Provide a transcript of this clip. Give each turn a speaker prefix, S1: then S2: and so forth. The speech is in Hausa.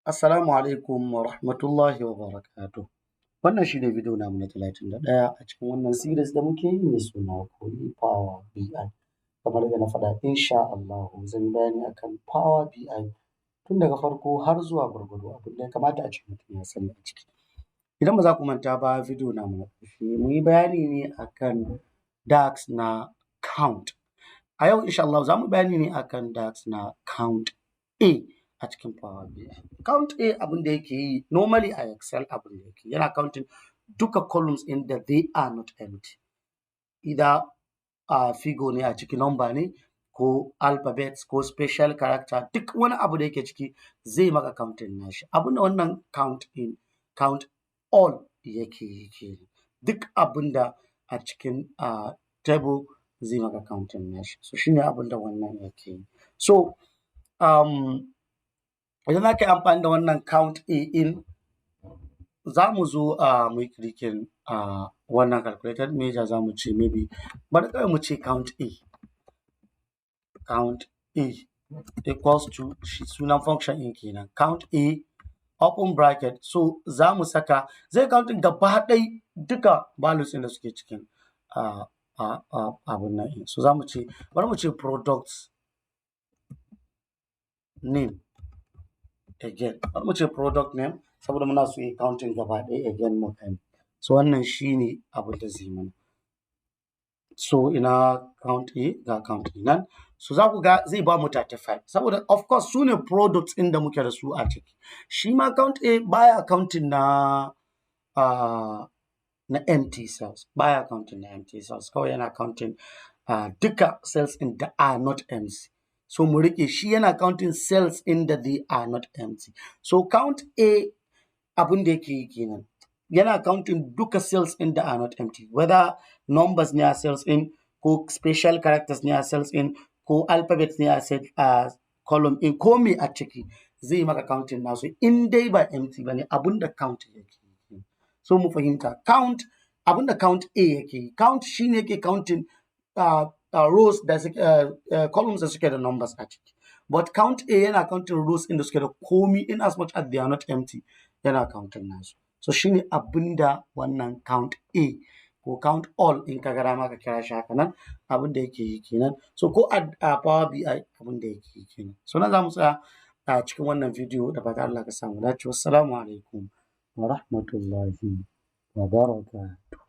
S1: Assalamu alaikum wa rahmatullahi wa barakatuh. Wannan shi ne bidiyo namu na 31 a cikin wannan series da muke yi mai suna koyi PowerBI. Kamar yadda na faɗa insha Allahu zan yi bayani akan PowerBI tun daga farko har zuwa gwargwado abin da ya kamata a ce mutum ya sani a ciki. Idan ba za ku manta ba bidiyo namu na ƙarshe mun yi bayani ne akan DAX na count. A yau insha Allah za mu bayani ne akan DAX na CountA a cikin PowerBI. CountA abin da yake yi normally a Excel abin da yake yana counting duka columns in da they are not empty. Either figure ne a ciki, number ne ko alphabets ko special character duk wani abu da yake ciki zai maka counting nashi. Abin da wannan count all yake yi kenan. Duk abin da a cikin table zai maka counting nashi. So shi ne abin da wannan yake yi. So idan za ka yi amfani da wannan CountA in za mu zo mu yi clicking wannan calculated measure za mu ce maybe bari kawai mu ce CountA. CountA equals to shi sunan function ɗin kenan. CountA open bracket so za mu saka zai counting gaba ɗaya duka values ɗin da suke cikin abun nan. So za mu ce bari mu ce product name again. Bari mu ce product name saboda muna so yi counting gaba ɗaya again mu gani. So wannan shi ne abin da zai mana. So ina CountA ga CountA nan. So za ku ga zai ba mu 35 saboda of course su ne products ɗin da muke da su a ciki. Shi ma CountA baya counting na empty cells, baya counting na empty cells, kawai yana counting duka cells ɗin da are not empty. So mu riƙe shi yana counting cells in da they are not empty. So CountA abin da yake yi kenan. Yana counting duka cells in da are not empty. Whether numbers ne a cells in ko special characters ne a cells in ko alphabets ne a column in ko me a ciki zai maka counting nasu in dai ba empty ba ne abin da count yake yi. So mu fahimta count abin da CountA yake yi. Count shi ne yake counting rows da columns da suke da numbers a ciki. But CountA yana counting rows in da suke da komi in as much as they are not empty yana counting nasu. So shi ne abin da wannan CountA ko count all in ka ga dama ka kira shi haka nan abin da yake yi kenan. So ko a PowerBI abin da yake yi kenan. So nan za mu tsaya a cikin wannan bidiyo da fatan Allah ka samu dace. Wassalamu alaikum wa rahmatullahi wa barakatuh.